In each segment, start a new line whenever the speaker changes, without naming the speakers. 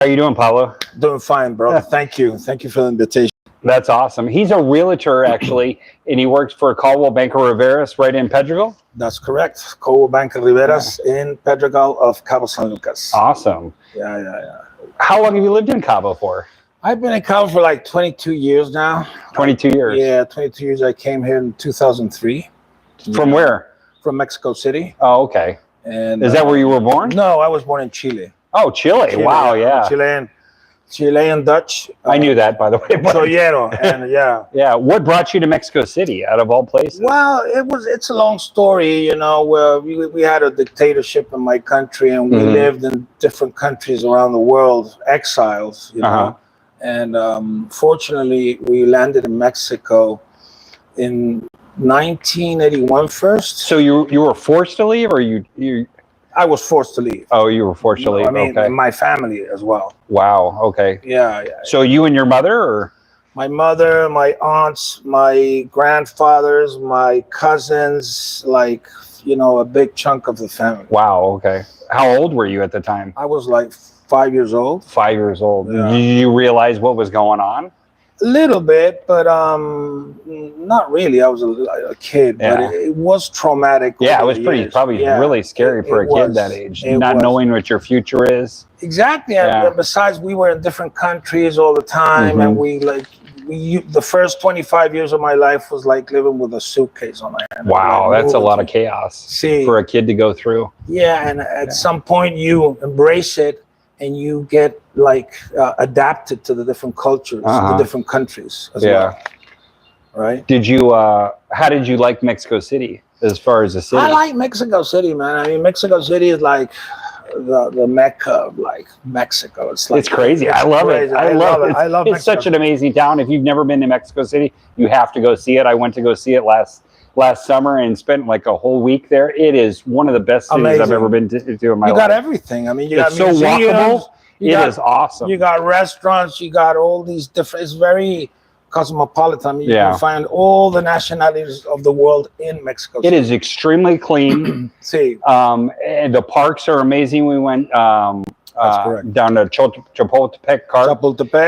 How you doing, Paulo?
Doing fine, bro. Thank you. Thank you for the invitation.
That's awesome. He's a realtor, actually, and he works for Caldwell Banker Riveras right in Pedregal.
That's correct. Cabo Banca Riveras in Pedregal of Cabo San Lucas.
Awesome.
Yeah.
How long have you lived in Cabo for?
I've been in Cabo for like 22 years now.
22 years?
Yeah, 22 years. I came here in 2003.
From where?
From Mexico City.
Oh, okay.
And
is that where you were born?
No, I was born in Chile.
Oh, Chile. Wow, yeah.
Chilean Dutch.
I knew that, by the way.
Chollero, and yeah.
Yeah. What brought you to Mexico City, out of all places?
Well, it's a long story, you know, where we had a dictatorship in my country, and we lived in different countries around the world, exiles, you know. And fortunately, we landed in Mexico in 1981 first.
So you were forced to leave, or you?
I was forced to leave.
Oh, you were forced to leave.
I mean,
okay.
and my family as well.
Wow. Okay.
Yeah.
So you and your mother, or?
My mother, my aunts, my grandfathers, my cousins, like, you know, a big chunk of the family.
Wow. Okay. How old were you at the time?
I was like 5 years old.
5 years old.
Yeah.
Did you realize what was going on?
A little bit, but not really. I was a kid, but it was traumatic.
Yeah, it was probably really scary for a kid that age, not knowing what your future is.
Exactly.
Yeah.
And besides, we were in different countries all the time, and the first 25 years of my life was like living with a suitcase on my hand.
Wow, that's a lot of chaos for a kid to go through.
Yeah, and at some point you embrace it, and you get like adapted to the different cultures, the different countries as well. Right?
Did you? How did you like Mexico City as far as the city?
I like Mexico City, man. I mean, Mexico City is like the mecca of like Mexico. It's like,
it's crazy. I love it. I love it.
I love
it's
Mexico.
Such an amazing town. If you've never been to Mexico City, you have to go see it. I went to go see it last summer and spent like a whole week there. It is one of the best cities I've ever been to in my life.
You got everything. I mean, you got
so walkable. It is awesome.
You got restaurants. You got all these different. It's very cosmopolitan. I mean, you can find all the nationalities of the world in Mexico City.
It is extremely clean. And the parks are amazing. We went down to Chapultepec Park.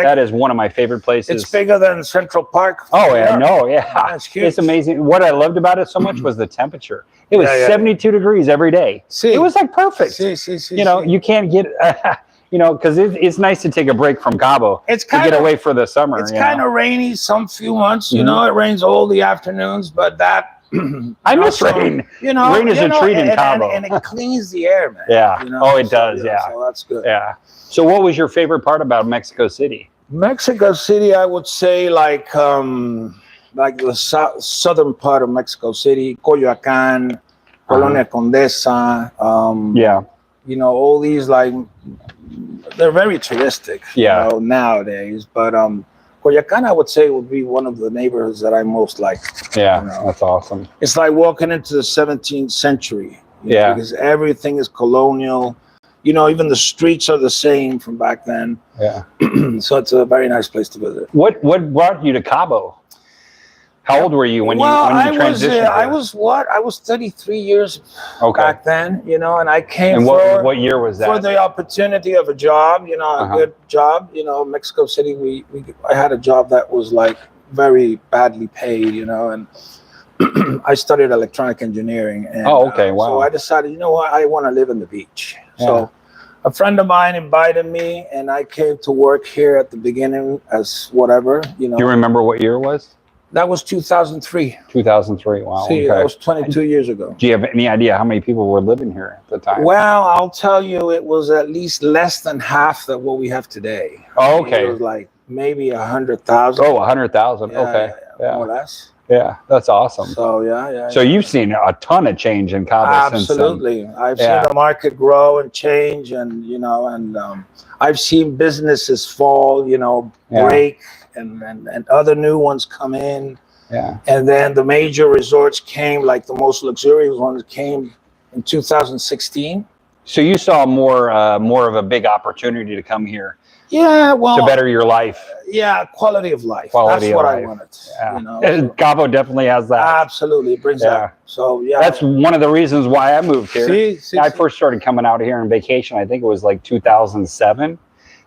That is one of my favorite places.
It's bigger than Central Park.
Oh, yeah, no, yeah.
That's huge.
It's amazing. What I loved about it so much was the temperature. It was 72 degrees every day. It was like perfect. You know, you can't get... you know, because it's nice to take a break from Cabo to get away for the summer.
It's kind of rainy some few months. You know, it rains all the afternoons, but that
I miss rain.
You know,
rain is a treat in Cabo,
and it cleans the air, man.
Yeah.
You know?
Oh, it does. Yeah.
So that's good.
Yeah. So, what was your favorite part about Mexico City?
Mexico City, I would say, like the southern part of Mexico City, Coyoacán, Colonia Condesa. You know, all these like. They're very touristic, you know, nowadays. But Coyoacán, I would say, would be one of the neighborhoods that I most like.
Yeah,
you know?
that's awesome.
It's like walking into the 17th century. You know, because everything is colonial. You know, even the streets are the same from back then.
Yeah.
So it's a very nice place to visit.
What brought you to Cabo? How old were you when you transitioned?
I was 33 years back then, you know, and I came
and what year was that?
For the opportunity of a job, you know, a good job, you know, Mexico City. I had a job that was like very badly paid, you know, and I studied electronic engineering. And,
wow.
So I decided, you know what, I want to live in the beach. So a friend of mine invited me, and I came to work here at the beginning as whatever, you know.
Do you remember what year it was?
That was 2003.
2003. Wow.
See, that was 22 years ago.
Do you have any idea how many people were living here at the time?
Well, I'll tell you, it was at least less than half of what we have today.
Oh, okay.
It was like maybe 100,000.
Oh, 100,000.
Yeah,
okay.
Yeah, more or less.
Yeah, that's awesome.
So
So you've seen a ton of change in Cabo since then.
Absolutely. I've seen the market grow and change, and you know, and I've seen businesses fall, you know, break. And other new ones come in. Yeah. And then the major resorts came, like the most luxurious ones came in 2016.
So you saw more of a big opportunity to come here.
Yeah, well,
to better your life.
Yeah, quality of life.
Quality
That's what
of life.
I wanted.
Yeah.
You know,
Cabo definitely has that.
Absolutely, it brings that. So yeah,
that's one of the reasons why I moved here.
See,
I first started coming out here on vacation. I think it was like 2007.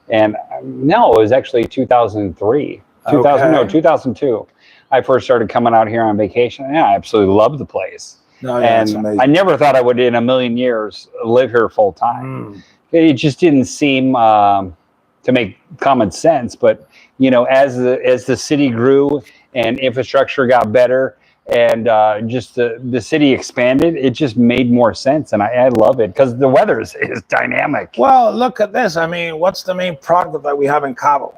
And no, it was actually 2003, 2002. I first started coming out here on vacation, and I absolutely loved the place.
No, yeah,
and I never thought I would, in a million years, live here full time. It just didn't seem to make common sense. But you know, as the city grew and infrastructure got better, and just the city expanded, it just made more sense, and I love it because the weather is dynamic.
Well, look at this. I mean, what's the main product that we have in Cabo?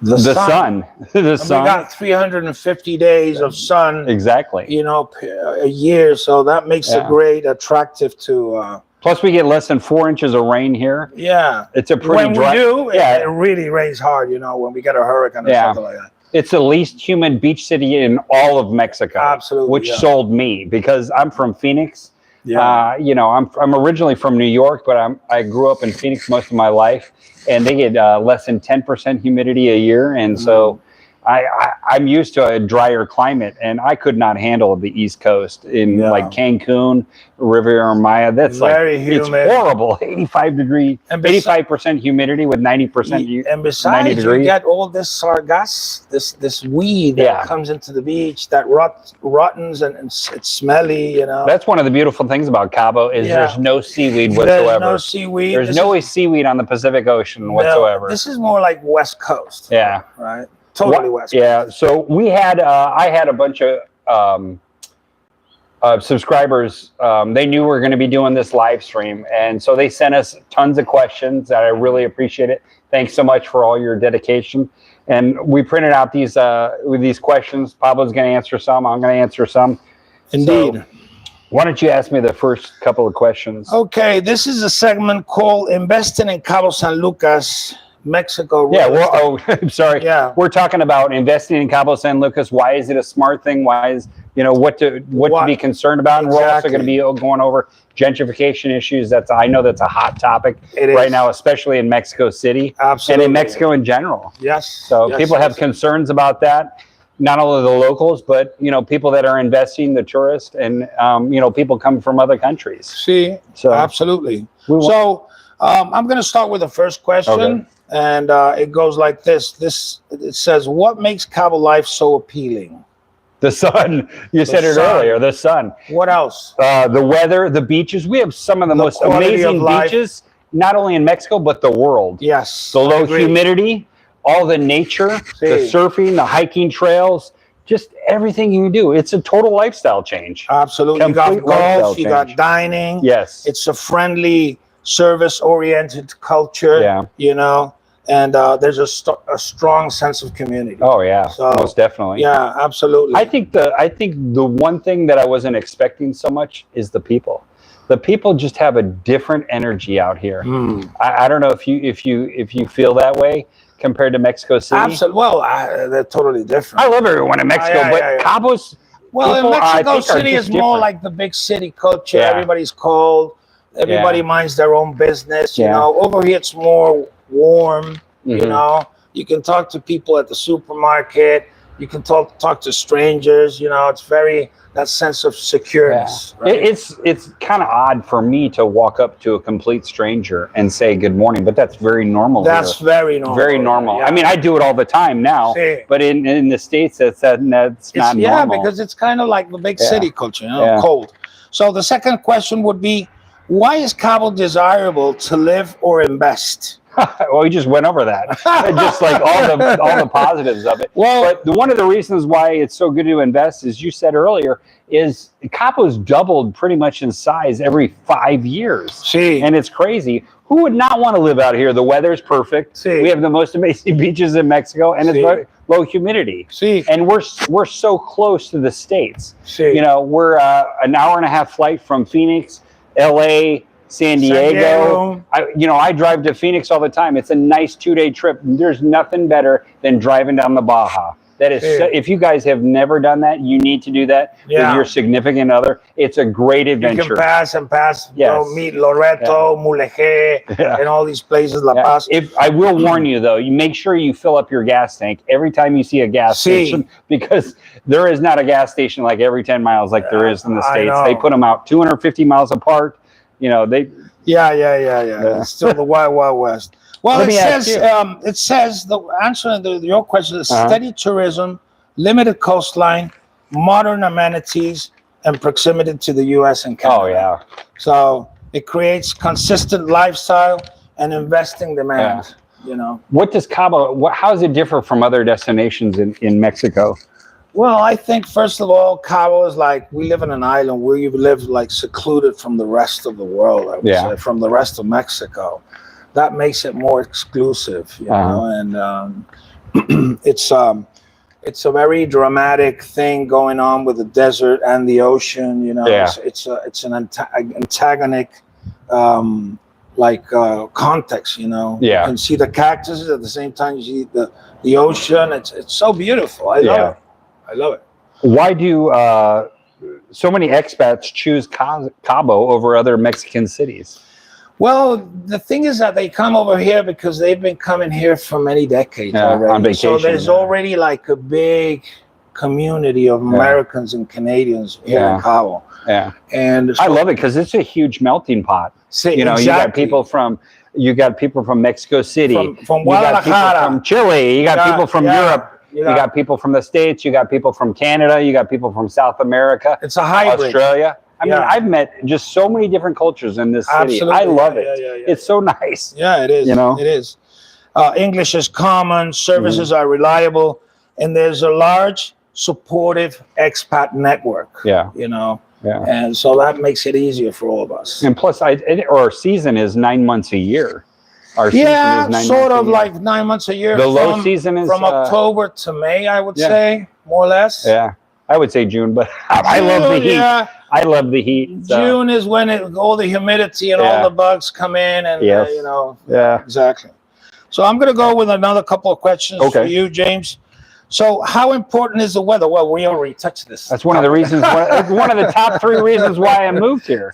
The sun.
The sun.
We got 350 days of sun.
Exactly.
You know, a year, so that makes it great, attractive to.
Plus, we get less than 4 inches of rain here.
Yeah,
it's a pretty dry.
When we do, it really rains hard. You know, when we get a hurricane or something like that.
It's the least humid beach city in all of Mexico.
Absolutely,
which sold me because I'm from Phoenix.
Yeah,
you know, I'm originally from New York, but I grew up in Phoenix most of my life, and they get less than 10% humidity a year, and so I'm used to a drier climate, and I could not handle the East Coast in like Cancun, Riviera Maya. That's
very humid.
It's horrible. 85% humidity with 90%.
And besides, you get all this sargass, this weed that comes into the beach that rottens and it's smelly. You know.
That's one of the beautiful things about Cabo is there's no seaweed whatsoever.
There's no seaweed.
There's no seaweed on the Pacific Ocean whatsoever.
This is more like West Coast.
Yeah.
Right. Totally West Coast.
Yeah, so we had I had a bunch of subscribers. They knew we were going to be doing this live stream, and so they sent us tons of questions. That I really appreciate it. Thanks so much for all your dedication. And we printed out these with these questions. Pablo's going to answer some. I'm going to answer some.
Indeed.
So, why don't you ask me the first couple of questions?
Okay, this is a segment called "Investing in Cabo San Lucas." Mexico.
I'm sorry.
Yeah,
we're talking about investing in Cabo San Lucas. Why is it a smart thing? Why is what to be concerned about? And we're also going to be going over gentrification issues. I know that's a hot topic right now, especially in Mexico City.
Absolutely.
And in Mexico in general.
Yes.
So people have concerns about that. Not only the locals, but people that are investing, the tourists, and people come from other countries.
See, so absolutely. So I'm going to start with the first question.
Okay.
And it goes like this. It says, what makes Cabo life so appealing?
The sun. You said it earlier. The sun.
What else?
The weather, the beaches. We have some of the most amazing beaches, not only in Mexico, but the world.
Yes.
The low humidity, all the nature, the surfing, the hiking trails, just everything you do. It's a total lifestyle change.
Absolutely. You got golf, you got dining.
Yes.
It's a friendly, service-oriented culture.
Yeah.
And there's a strong sense of community.
Oh yeah, so, most definitely.
Yeah, absolutely.
I think the one thing that I wasn't expecting so much is the people. The people just have a different energy out here. I don't know if you feel that way compared to Mexico City.
Absolutely. Well, they're totally different.
I love everyone in Mexico, but Cabo's
in Mexico City is more like the big city culture.
Yeah.
Everybody's cold. Everybody minds their own business. You know, over here it's more warm. You know, you can talk to people at the supermarket. You can talk to strangers. You know, it's very that sense of security. Right?
It's kind of odd for me to walk up to a complete stranger and say good morning, but that's very normal.
That's very normal.
Very normal. Yeah. I mean, I do it all the time now, but in the States, that's not normal.
Yeah, because it's kind of like the big city culture. You know, cold. So the second question would be, why is Cabo desirable to live or invest?
Well, we just went over that. Just like all the positives of it. Well, but one of the reasons why it's so good to invest, as you said earlier, is Cabo's doubled pretty much in size every 5 years. And it's crazy. Who would not want to live out here? The weather's perfect. We have the most amazing beaches in Mexico, and it's very low humidity. And we're so close to the States. You know, we're an hour and a half flight from Phoenix, LA, San Diego. I drive to Phoenix all the time. It's a nice 2-day trip. There's nothing better than driving down the Baja. That is, if you guys have never done that, you need to do that with your significant other. It's a great adventure.
You can pass. Meet Loreto, Mulegé, and all these places, La Paz.
I will warn you though, you make sure you fill up your gas tank every time you see a gas station, because there is not a gas station like every 10 miles like there is in the States. They put them out 250 miles apart. You know, they.
Yeah. It's still the Wild Wild West. Well, it says the answer to your question is steady tourism, limited coastline, modern amenities, and proximity to the U.S. and Canada.
Oh, yeah.
So it creates consistent lifestyle and investing demand. You know.
What does Cabo? How does it differ from other destinations in Mexico?
Well, I think first of all, Cabo is like we live in an island where you live like secluded from the rest of the world. I would say, from the rest of Mexico. That makes it more exclusive, you know, and it's a very dramatic thing going on with the desert and the ocean. You know, it's an antagonic context. You know, you can see the cactuses at the same time you see the ocean. It's so beautiful. I love it. I love it.
Why do so many expats choose Cabo over other Mexican cities?
Well, the thing is that they come over here because they've been coming here for many decades already.
On vacation,
so there's already like a big community of Americans and Canadians here in Cabo.
Yeah,
and so,
I love it because it's a huge melting pot. You know, you got people from Mexico City,
from Guadalajara,
you got people from Chile, you got people from Europe. You got people from the States, you got people from Canada, you got people from South America.
It's a hybrid.
Australia. I mean, I've met just so many different cultures in this city.
Absolutely.
I love it. It's so nice.
Yeah, it is.
You know,
it is. English is common, services are reliable, and there's a large supportive expat network.
Yeah.
You know. Yeah. And so that makes it easier for all of us.
And plus, our season is 9 months a year. Our season is 9 months
sort of like 9 months a year.
The low season is
from October to May, I would say, more or less.
Yeah, I would say June, but I love the heat. Yeah. I love the heat. So.
June is when all the humidity and all the bugs come in, and you know.
Yeah,
exactly. So I'm going to go with another couple of questions for you, James. So how important is the weather? Well, we already touched this.
That's one of the reasons. One of the top 3 reasons why I moved here.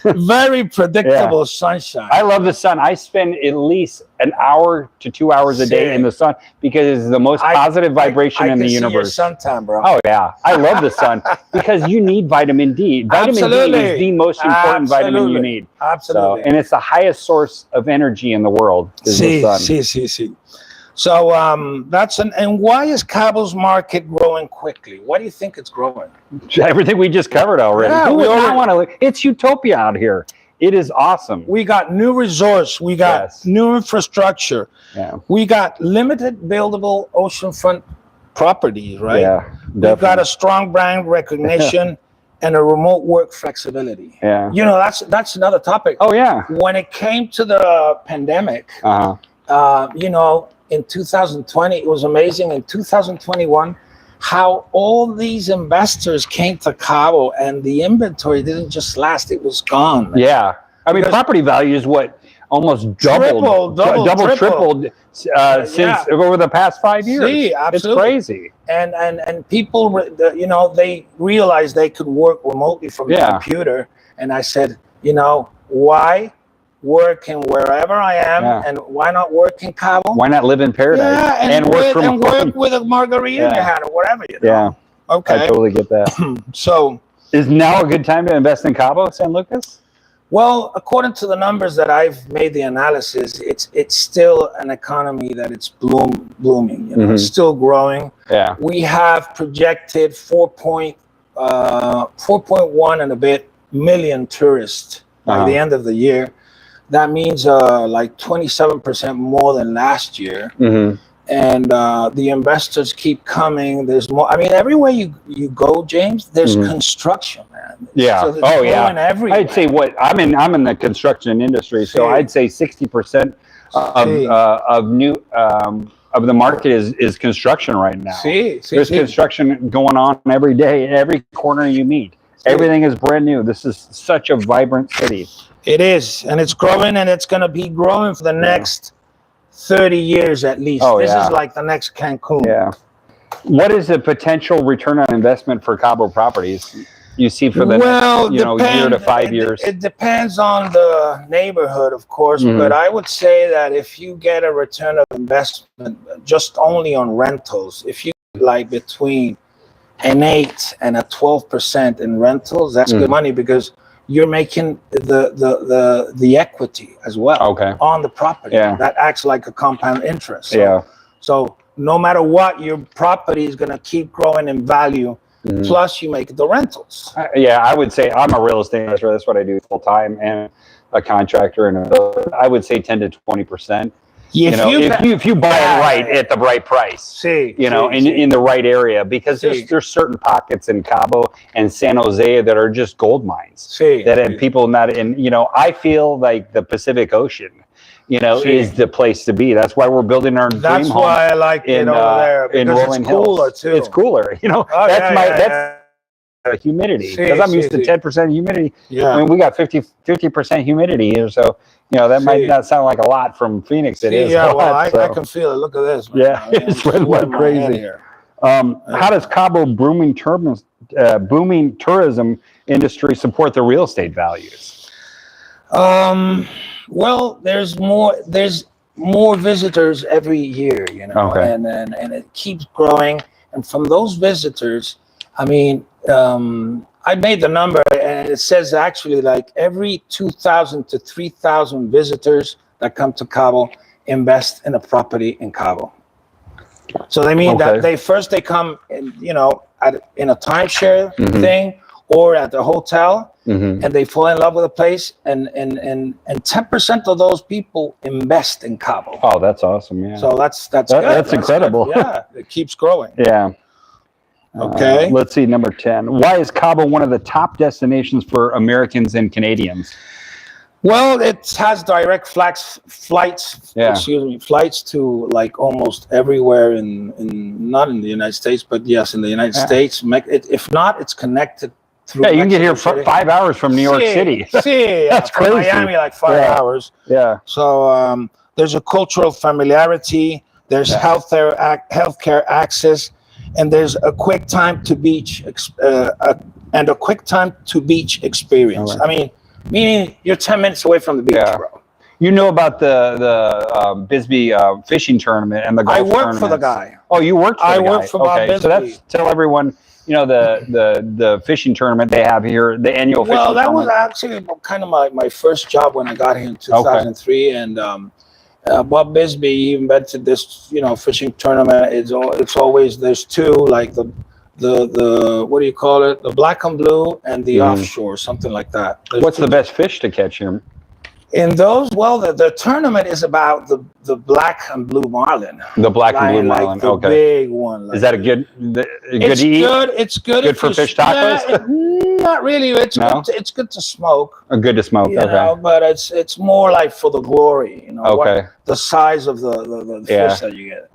Very predictable sunshine.
I love the sun. I spend at least an hour to 2 hours a day in the sun because it's the most positive vibration in the universe.
I can see your suntan, bro.
Oh yeah, I love the sun because you need vitamin D. Vitamin D is the most important vitamin you need.
Absolutely.
So, and it's the highest source of energy in the world. Is the sun.
So and why is Cabo's market growing quickly? Why do you think it's growing?
Everything we just covered already.
Yeah,
we all want to. It's utopia out here. It is awesome.
We got new resorts. We got new infrastructure.
Yeah.
We got limited buildable oceanfront properties, right?
Yeah. Definitely.
We've got a strong brand recognition and a remote work flexibility.
Yeah.
You know, that's another topic.
Oh yeah.
When it came to the pandemic, you know. In 2020, it was amazing. In 2021, how all these investors came to Cabo and the inventory didn't just last, it was gone.
Yeah. I mean, property values, almost doubled, tripled since over the past 5 years.
See, absolutely.
It's crazy.
And people, you know, they realized they could work remotely from the computer. And I said, you know, why work in wherever I am, and why not work in Cabo?
Why not live in paradise?
Yeah, and work with a margarita in your hand or whatever, you know?
Yeah.
Okay.
I totally get that.
So,
is now a good time to invest in Cabo San Lucas?
Well, according to the numbers that I've made the analysis, it's still an economy that it's blooming. You know, it's still growing.
Yeah.
We have projected 4.1 and a bit million tourists by the end of the year. That means like 27% more than last year. And the investors keep coming. There's more. I mean, everywhere you go, James, there's construction, man.
Yeah.
So everywhere.
I'd say I'm in the construction industry, so I'd say 60% of the market is construction right now. There's construction going on every day, every corner you meet. Everything is brand new. This is such a vibrant city.
It is, and it's growing, and it's going to be growing for the next 30 years at least. This is like the next Cancun.
Yeah. What is the potential return on investment for Cabo properties you see for the next, year to 5 years?
It depends on the neighborhood, of course, but I would say that if you get a return of investment just only on rentals, if you like between an 8 and a 12% in rentals, that's good money because you're making the equity as well on the property. That acts like a compound interest. So no matter what, your property is going to keep growing in value. Plus, you make the rentals.
I would say I'm a real estate investor. That's what I do full time, and a contractor, and I would say 10 to 20%. If you buy it right at the right price, in the right area, because there's certain pockets in Cabo and San Jose that are just gold mines that have people not in. I feel like the Pacific Ocean, is the place to be. That's why we're building our dream home.
That's why I like it over there, because in Rolling Hills.
It's cooler. That's humidity, because I'm used to 10% humidity. I mean, we got 50% humidity here, so that might not sound like a lot from Phoenix. It is.
I can feel it. Look at this.
It's like crazy here. How does Cabo booming tourism industry support the real estate values?
Well, there's more visitors every year, and it keeps growing. And from those visitors, I mean, I made the number, and it says actually like every 2,000 to 3,000 visitors that come to Cabo invest in a property in Cabo. So they mean that they come in, in a timeshare thing or at the hotel, and they fall in love with a place, and 10% of those people invest in Cabo.
Oh, that's awesome! Yeah.
So that's
incredible.
Good. Yeah, it keeps growing.
Yeah.
Okay.
Let's see, number 10. Why is Cabo one of the top destinations for Americans and Canadians?
Well, it has direct flights. Flights to like almost everywhere not in the United States, but yes, in the United States. If not, it's connected through.
You can get here for 5 hours from New York City.
That's crazy. Miami, like 5 hours.
Yeah.
So there's a cultural familiarity. There's healthcare access. And there's a quick time to beach experience. I mean, meaning you're 10 minutes away from the beach, bro.
You know about the Bisbee fishing tournament and the golf tournament.
I worked for the guy.
Oh, you worked for the guy.
I worked for Bob Bisbee.
So tell everyone, the fishing tournament they have here, the annual fishing tournament.
Well, that was actually kind of my first job when I got here in 2003, and Bob Bisbee invented this, fishing tournament. It's always, there's two, like the what do you call it? The black and blue and the offshore, something like that.
What's the best fish to catch here?
In those, well, the tournament is about the black and blue marlin.
The black and blue marlin,
the big one.
Is that good to eat?
It's good.
Good for fish tacos?
Not really. It's good to smoke.
Good to smoke.
But it's more like for the glory. The size of the fish that you get.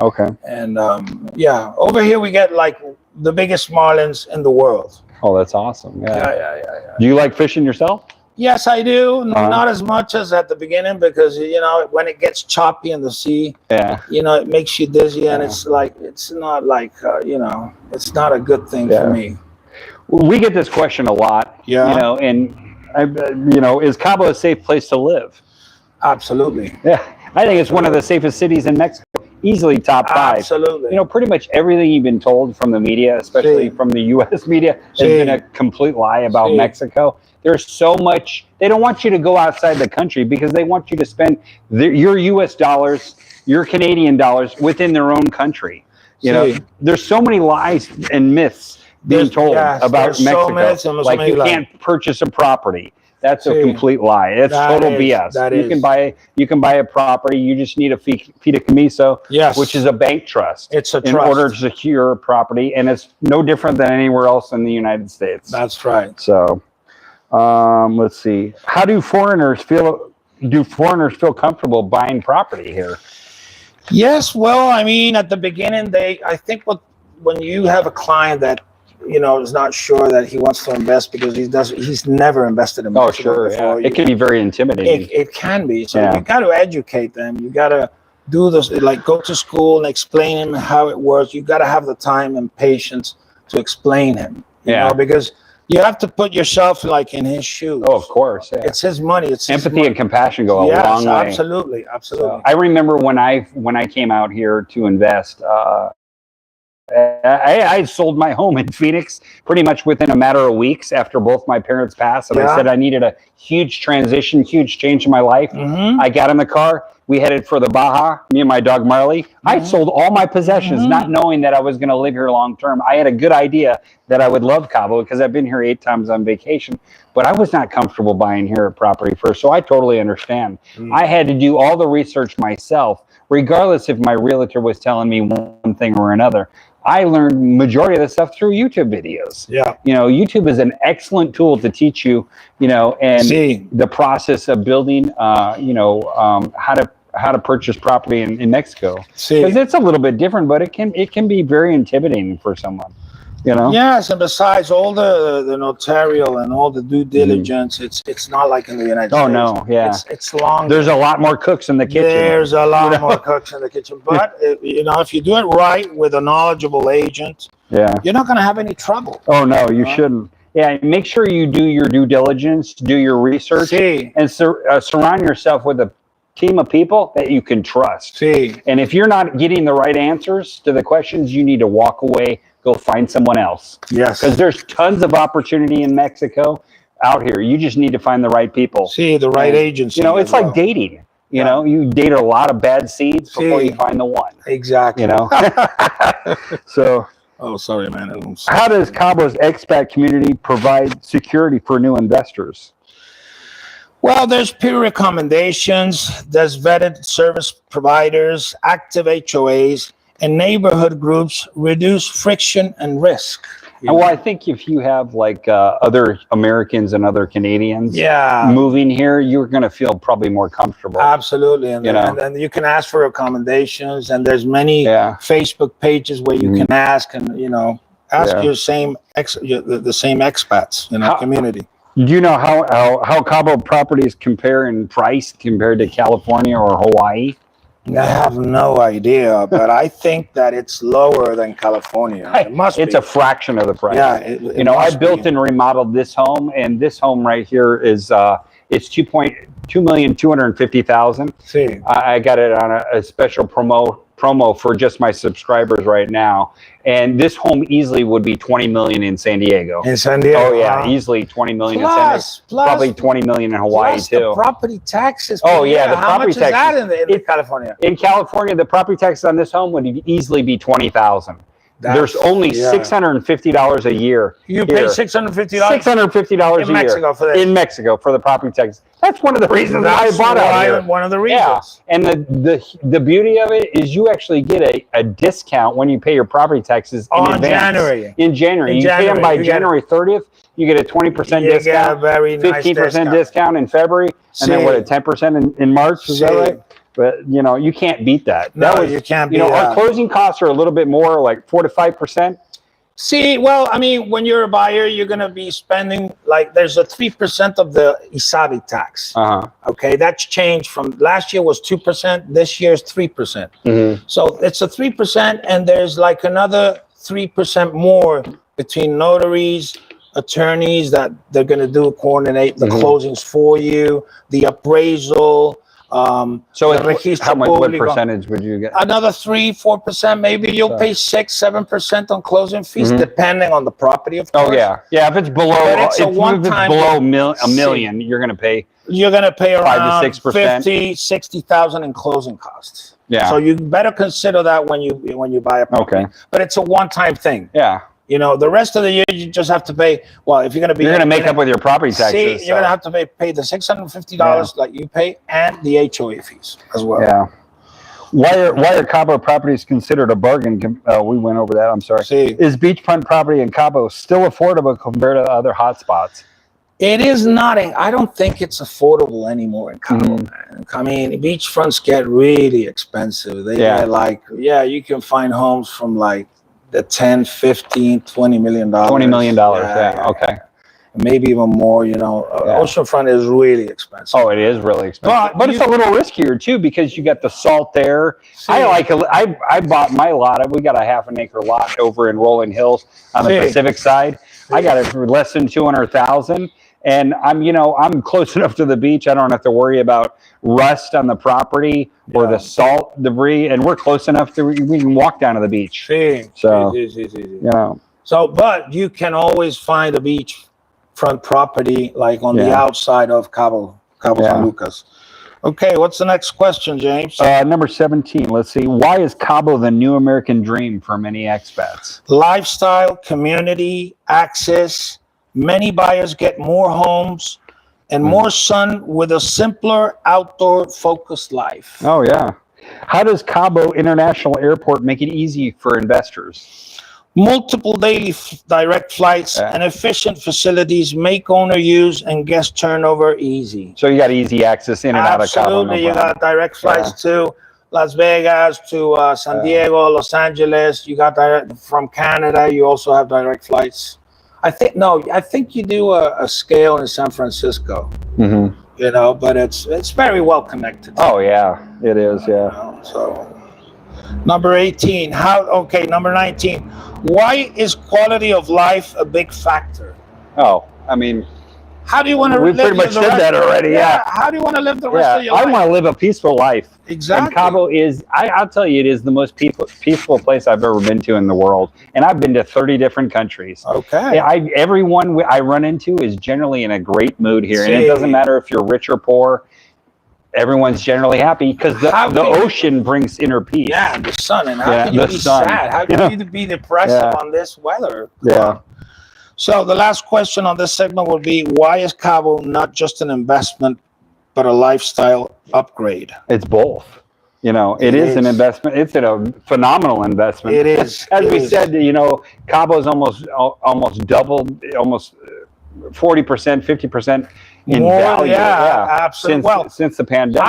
And over here we get like the biggest marlins in the world.
Oh, that's awesome. Yeah. Do you like fishing yourself?
Yes, I do. Not as much as at the beginning, because when it gets choppy in the sea, it makes you dizzy, and it's not a good thing for me.
We get this question a lot. And is Cabo a safe place to live?
Absolutely.
Yeah, I think it's one of the safest cities in Mexico. Easily top 5.
Absolutely.
Pretty much everything you've been told from the media, especially from the U.S. media, has been a complete lie about Mexico. There's so much. They don't want you to go outside the country because they want you to spend your U.S. dollars, your Canadian dollars within their own country. There's so many lies and myths being told about Mexico. Like you can't purchase a property. That's a complete lie. It's total BS. You can buy a property. You just need a fideicomiso, which is a bank trust.
It's a trust.
In order to secure a property, and it's no different than anywhere else in the United States.
That's right.
So, let's see. How do foreigners feel? Do foreigners feel comfortable buying property here?
Yes. Well, I mean, at the beginning, I think when you have a client that is not sure that he wants to invest because he's never invested in Mexico before.
It can be very intimidating.
It can be. So you got to educate them. You got to do this, like go to school and explain him how it works. You got to have the time and patience to explain him. You know, because you have to put yourself like in his shoes.
Oh, of course. Yeah.
It's his money. It's
empathy and compassion go a long way.
Absolutely.
So I remember when I came out here to invest, I sold my home in Phoenix pretty much within a matter of weeks after both my parents passed. And I said I needed a huge transition, huge change in my life. I got in the car. We headed for the Baja, me and my dog Marley. I sold all my possessions, not knowing that I was going to live here long term. I had a good idea that I would love Cabo because I've been here 8 times on vacation, but I was not comfortable buying here at property first. So I totally understand. I had to do all the research myself, regardless if my realtor was telling me one thing or another. I learned majority of the stuff through YouTube videos. You know, YouTube is an excellent tool to teach you, you know, and the process of building, you know, how to purchase property in Mexico. Because it's a little bit different, but it can be very intimidating for someone. You know?
Yes, and besides all the notarial and all the due diligence, it's not like in the United States.
Oh no, yeah,
it's long.
There's a lot more cooks in the kitchen.
There's a lot more cooks in the kitchen, but you know, if you do it right with a knowledgeable agent, you're not going to have any trouble.
Oh no, you shouldn't. Yeah, make sure you do your due diligence, do your research, and surround yourself with a team of people that you can trust. And if you're not getting the right answers to the questions, you need to walk away. Go find someone else. Because there's tons of opportunity in Mexico out here. You just need to find the right people.
The right agency.
You know, it's like dating. You know, you date a lot of bad seeds before you find the one.
Exactly.
You know? So.
Oh, sorry, man.
How does Cabo's expat community provide security for new investors?
Well, there's peer recommendations, there's vetted service providers, active HOAs, and neighborhood groups reduce friction and risk.
Well, I think if you have like other Americans and other Canadians moving here, you're going to feel probably more comfortable.
Absolutely. And, and you can ask for accommodations, and there's many Facebook pages where you can ask and, you know, ask your same the same expats in our community.
Do you know how Cabo properties compare in price compared to California or Hawaii?
I have no idea, but I think that it's lower than California. It must be.
It's a fraction of the price.
Yeah,
you know, I built and remodeled this home, and this home right here is it's $2,250,000. I got it on a special promo for just my subscribers right now, and this home easily would be 20 million in San Diego.
In San Diego,
oh yeah, easily 20 million in San Diego. Probably 20 million in Hawaii too.
The property taxes.
Oh yeah, the
how
property
much
taxes.
Is that in California?
In California, the property taxes on this home would easily be $20,000. There's only $650 a year.
You pay $650?
$650 a year.
Mexico for this.
In Mexico for the property taxes. That's one of the reasons I bought out here.
One of the reasons.
Yeah. And the beauty of it is you actually get a discount when you pay your property taxes in advance. In January. You pay them by January 30th. You get a 20% discount. You get a very nice 15% discount in February. And then what, a 10% in March? Is that right? But, you know, you can't beat that.
No, you can't beat
that. You know, our closing costs are a little bit more, like 4 to 5%.
See, well, I mean, when you're a buyer, you're going to be spending, like, there's a 3% of the ISABI tax. Okay, that's changed from, last year was 2%, this year's 3%. So it's a 3%, and there's like another 3% more between notaries, attorneys that they're going to coordinate the closings for you, the appraisal.
So what percentage would you get?
Another 3-4%, maybe. You'll pay 6-7% on closing fees, depending on the property, of course.
Oh yeah, yeah. If it's below, if it's below a million, you're going to pay.
You're going to pay around
5 to 6%,
50,000-60,000 in closing costs.
Yeah.
So you better consider that when you buy a property.
Okay.
But it's a one-time thing.
Yeah.
You know, the rest of the year you just have to pay. Well, if you're going to be,
you're going to make up with your property taxes.
You're going to have to pay the $650 that you pay and the HOA fees as well.
Yeah. Why are Cabo properties considered a bargain? We went over that. I'm sorry. Is beachfront property in Cabo still affordable compared to other hotspots?
It is not. I don't think it's affordable anymore in Cabo, man. I mean, beachfronts get really expensive. They get like, you can find homes from like the 10, 15, $20 million.
$20 million, okay.
Maybe even more, you know. Oceanfront is really expensive.
Oh, it is really expensive. But it's a little riskier too because you got the salt there. I bought my lot. We got a half an acre lot over in Rolling Hills on the Pacific side. I got it for less than $200,000. And I'm close enough to the beach. I don't have to worry about rust on the property or the salt debris. And we're close enough to we can walk down to the beach.
So, but you can always find a beachfront property like on the outside of Cabo San Lucas. Okay, what's the next question, James?
Number 17. Let's see. Why is Cabo the new American dream for many expats?
Lifestyle, community, access. Many buyers get more homes and more sun with a simpler outdoor-focused life.
Oh, yeah. How does Cabo International Airport make it easy for investors?
Multiple daily direct flights and efficient facilities make owner use and guest turnover easy.
So you got easy access in and out of Cabo.
Absolutely. You got direct flights to Las Vegas, to San Diego, Los Angeles. You got direct from Canada. You also have direct flights. I think you do a scale in San Francisco, but it's very well connected.
Oh yeah, it is. Yeah.
So number 18, number 19, why is quality of life a big factor?
Oh, I mean,
how do you want to
live? We pretty much said that already. Yeah.
How do you want to live the rest of your life?
I want to live a peaceful life.
Exactly.
And Cabo is, I'll tell you, it is the most peaceful place I've ever been to in the world. And I've been to 30 different countries.
Okay.
Everyone I run into is generally in a great mood here. And it doesn't matter if you're rich or poor. Everyone's generally happy because the ocean brings inner peace.
Yeah, the sun. And how can you be sad? How can you be depressed on this weather?
Yeah.
So the last question on this segment will be, why is Cabo not just an investment, but a lifestyle upgrade?
It's both. It is an investment. It's a phenomenal investment.
It is.
As we said, Cabo's almost doubled, almost 40%, 50% in value.
Yeah, absolutely.
Since the pandemic.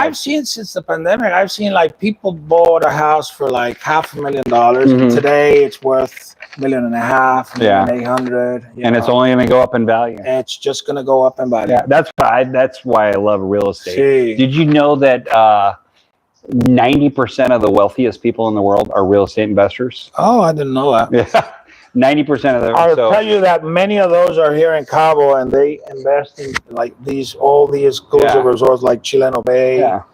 I've seen like people bought a house for like $500,000. And today it's worth $1.5 million, $1,800,000.
And it's only going to go up in value.
It's just going to go up in value.
Yeah, that's why I love real estate. Did you know that 90% of the wealthiest people in the world are real estate investors?
Oh, I didn't know that.
Yeah. 90% of them.
I'll tell you that many of those are here in Cabo, and they invest in like all these exclusive resorts like Chileno Bay, El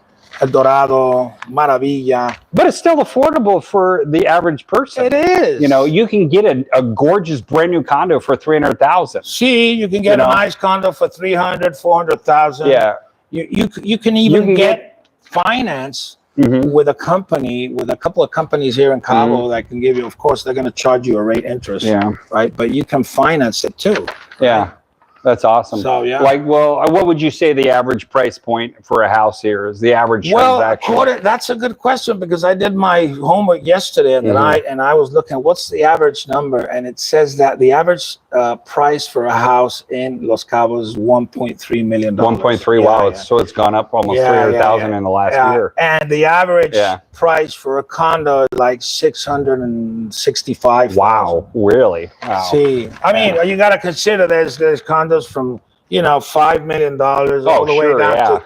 Dorado, Maravilla.
But it's still affordable for the average person.
It is.
You can get a gorgeous brand new condo for $300,000.
See, you can get a nice condo for $300,000, $400,000.
Yeah.
You can even get finance. With a couple of companies here in Cabo that can give you, of course, they're going to charge you a rate interest, right? But you can finance it too.
Yeah, that's awesome.
So
what would you say the average price point for a house here is? The average transaction?
That's a good question because I did my homework yesterday and I was looking at what's the average number, and it says that the average price for a house in Los Cabos is $1.3 million.
1.3. Wow, so it's gone up almost 300,000 in the last year.
And the average price for a condo is like $665,000.
Wow, really? Wow.
See, I mean, you got to consider there's condos from $5 million all the way down to.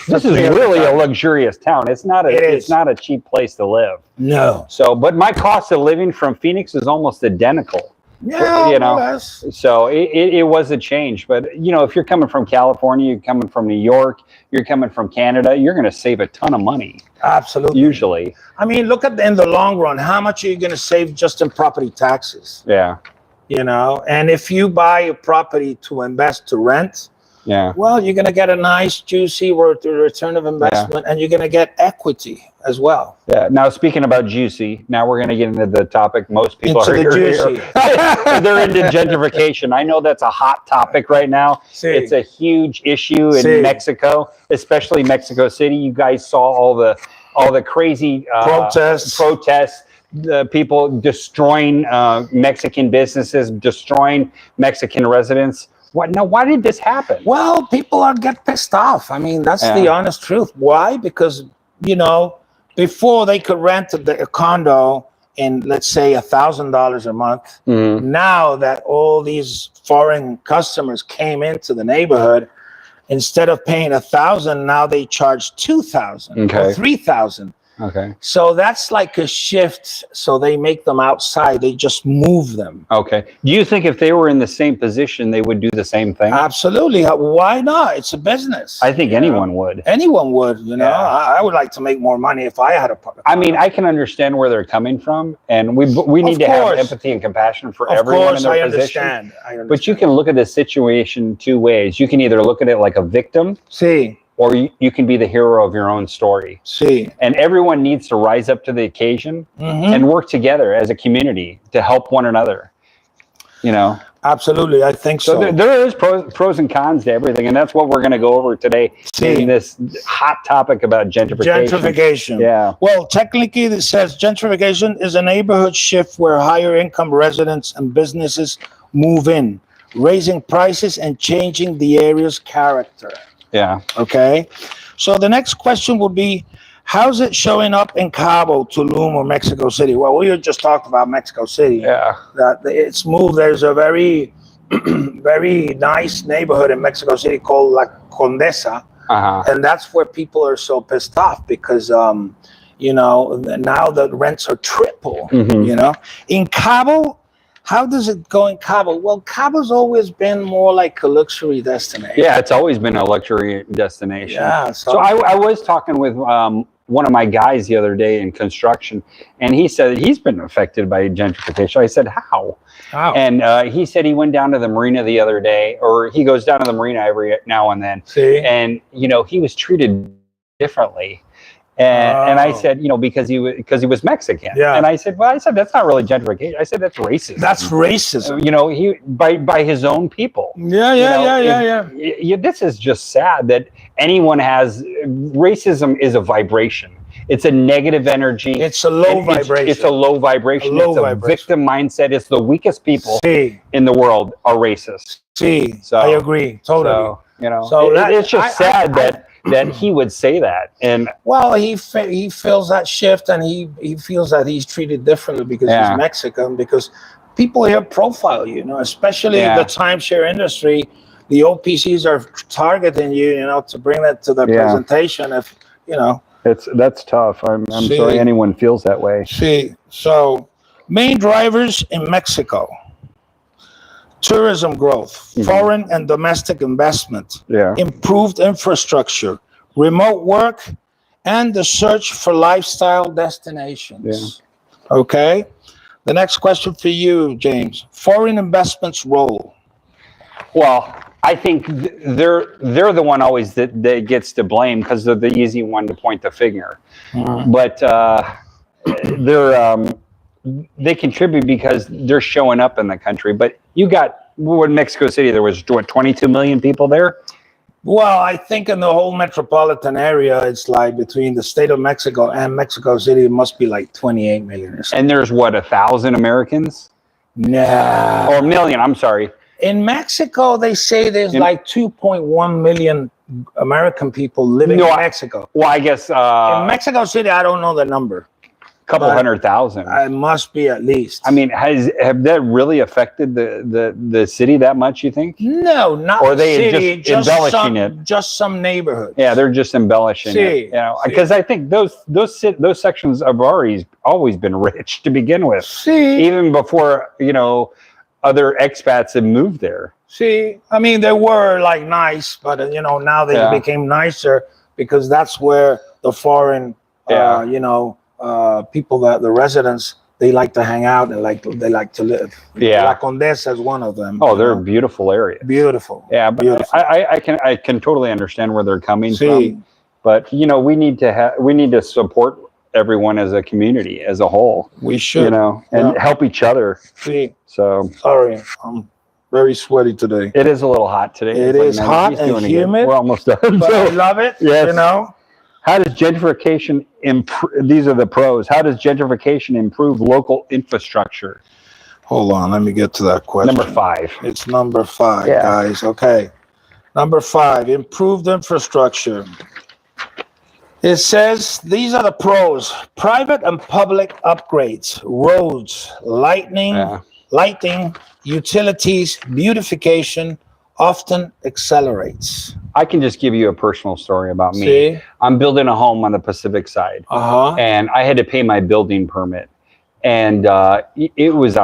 This is really a luxurious town. It's not a cheap place to live.
No.
So, but my cost of living from Phoenix is almost identical.
Yeah,
So it was a change. But if you're coming from California, you're coming from New York, you're coming from Canada, you're going to save a ton of money.
Absolutely.
Usually.
I mean, look at in the long run, how much are you going to save just in property taxes?
Yeah.
And if you buy a property to invest to rent, well, you're going to get a nice, juicy return of investment, and you're going to get equity as well.
Yeah. Now, speaking about juicy, now we're going to get into the topic most people are
juicy.
They're into gentrification. I know that's a hot topic right now. It's a huge issue in Mexico, especially Mexico City. You guys saw all the crazy protests. The people destroying Mexican businesses, destroying Mexican residents. Why did this happen?
Well, people get pissed off. I mean, that's the honest truth. Why? Because, before they could rent a condo in, let's say, $1,000 a month, now that all these foreign customers came into the neighborhood, instead of paying $1,000, now they charge $2,000 or $3,000.
Okay.
So that's like a shift. So they make them outside. They just move them.
Okay. Do you think if they were in the same position, they would do the same thing?
Absolutely. Why not? It's a business.
I think anyone would.
Anyone would. You know, I would like to make more money if I had a.
I mean, I can understand where they're coming from, and we need to have empathy and compassion for everyone in their position.
I understand.
But you can look at the situation two ways. You can either look at it like a victim.
See.
Or you can be the hero of your own story.
See.
And everyone needs to rise up to the occasion and work together as a community to help one another. You know?
Absolutely, I think so.
There is pros and cons to everything, and that's what we're going to go over today in this hot topic about gentrification.
Gentrification.
Yeah.
Well, technically, it says gentrification is a neighborhood shift where higher income residents and businesses move in, raising prices and changing the area's character.
Yeah.
Okay. So the next question would be, how's it showing up in Cabo, Tulum, or Mexico City? Well, we just talked about Mexico City.
Yeah.
That it's moved. There's a very, very nice neighborhood in Mexico City called La Condesa. And that's where people are so pissed off because, you know, now the rents are triple, you know. In Cabo, how does it go in Cabo? Well, Cabo's always been more like a luxury destination.
Yeah, it's always been a luxury destination.
Yeah.
So I was talking with one of my guys the other day in construction, and he said that he's been affected by gentrification. I said, how? And he said he went down to the marina the other day, or he goes down to the marina every now and then.
See?
And, you know, he was treated differently. And I said, you know, because he was Mexican.
Yeah.
And I said, well, that's not really gentrification. I said, that's racism.
That's racism.
You know, by his own people.
Yeah.
This is just sad that anyone has. Racism is a vibration. It's a negative energy.
It's a low vibration.
It's a low vibration. It's a victim mindset. It's the weakest people in the world are racist.
So I agree totally.
So, you know, it's just sad that he would say that. And
well, he feels that shift, and he feels that he's treated differently because he's Mexican. Because people here profile you, you know, especially the timeshare industry. The OPCs are targeting you, you know, to bring that to their presentation. If you know,
that's tough. I'm sorry anyone feels that way.
So main drivers in Mexico. Tourism growth, foreign and domestic investment, improved infrastructure, remote work, and the search for lifestyle destinations. Okay. The next question for you, James. Foreign investments role.
Well, I think they're the one always that gets to blame because they're the easy one to point the finger. But they contribute because they're showing up in the country. But you got, in Mexico City, there was, 22 million people there?
Well, I think in the whole metropolitan area, it's like between the state of Mexico and Mexico City, it must be like 28 million or something.
And there's what, 1,000 Americans?
No.
Or a million, I'm sorry.
In Mexico, they say there's like 2.1 million American people living in Mexico.
Well, I guess...
in Mexico City, I don't know the number.
Couple 100,000.
It must be at least.
I mean, have that really affected the city that much, you think?
No, not
or are they
city,
just embellishing it?
Just some neighborhoods.
Yeah, they're just embellishing it. You know, because I think those sections have always been rich to begin with. Even before, you know, other expats have moved there.
I mean, they were like nice, but you know, now they became nicer because that's where the foreign, you know, people, that the residents, they like to hang out and they like to live. La Condesa is one of them.
Oh, they're a beautiful area.
Beautiful.
Yeah, but beautiful. I can totally understand where they're coming from. But you know, we need to support everyone as a community as a whole.
We should,
you know, and help each other. So
sorry, I'm very sweaty today.
It is a little hot today.
It is hot and humid.
We're almost done.
But I love it.
Yes.
You know.
How does gentrification improve? These are the pros. How does gentrification improve local infrastructure?
Hold on, let me get to that question.
Number 5.
It's number 5, guys. Okay. Number 5, improved infrastructure. It says these are the pros: private and public upgrades, roads, lighting, utilities, beautification, often accelerates.
I can just give you a personal story about me.
See?
I'm building a home on the Pacific side, and I had to pay my building permit, and it was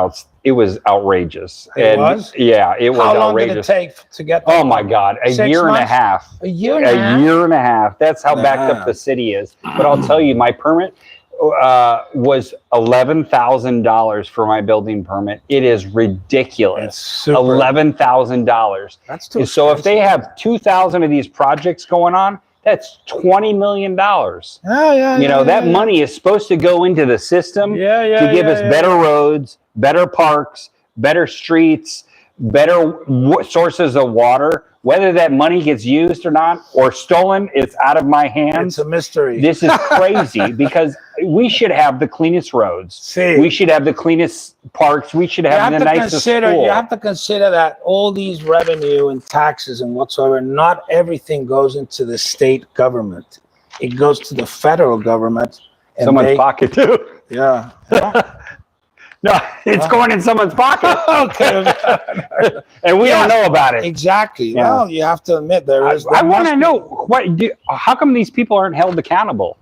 outrageous.
It was?
Yeah, it was outrageous.
How long did it take to get that?
Oh my God, a
6
year and a
months?
half.
A year and a half?
A year and a half. That's how backed up the city is. But I'll tell you, my permit was $11,000 for my building permit. It is ridiculous. $11,000.
That's too expensive.
So if they have 2,000 of these projects going on, that's $20 million. That money is supposed to go into the system to give us better roads, better parks, better streets, better sources of water. Whether that money gets used or not, or stolen, it's out of my hands.
It's a mystery.
This is crazy because we should have the cleanest roads. We should have the cleanest parks. We should have the nicest school.
You have to consider that all these revenue and taxes and whatsoever, not everything goes into the state government. It goes to the federal government. And
someone's pocket too.
Yeah.
No, it's going in someone's pocket.
Okay.
And we don't know about it.
Exactly. Yeah. Well, you have to admit there is.
I want to know how come these people aren't held accountable?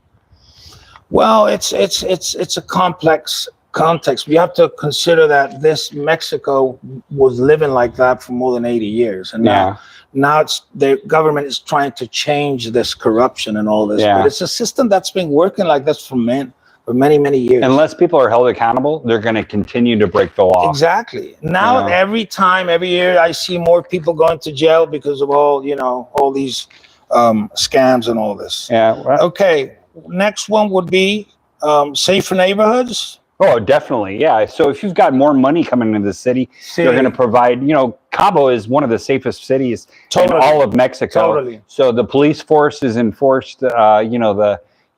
Well, it's a complex context. We have to consider that this Mexico was living like that for more than 80 years, and now the government is trying to change this corruption and all this. But it's a system that's been working like this for many years.
Unless people are held accountable, they're going to continue to break the law.
Exactly. Now, every year, I see more people going to jail because of all these scams and all this.
Yeah. Well,
okay. Next one would be safer neighborhoods.
Oh, definitely. Yeah. So if you've got more money coming into the city, you're going to provide, Cabo is one of the safest cities in all of Mexico.
Totally.
So the police force is enforced,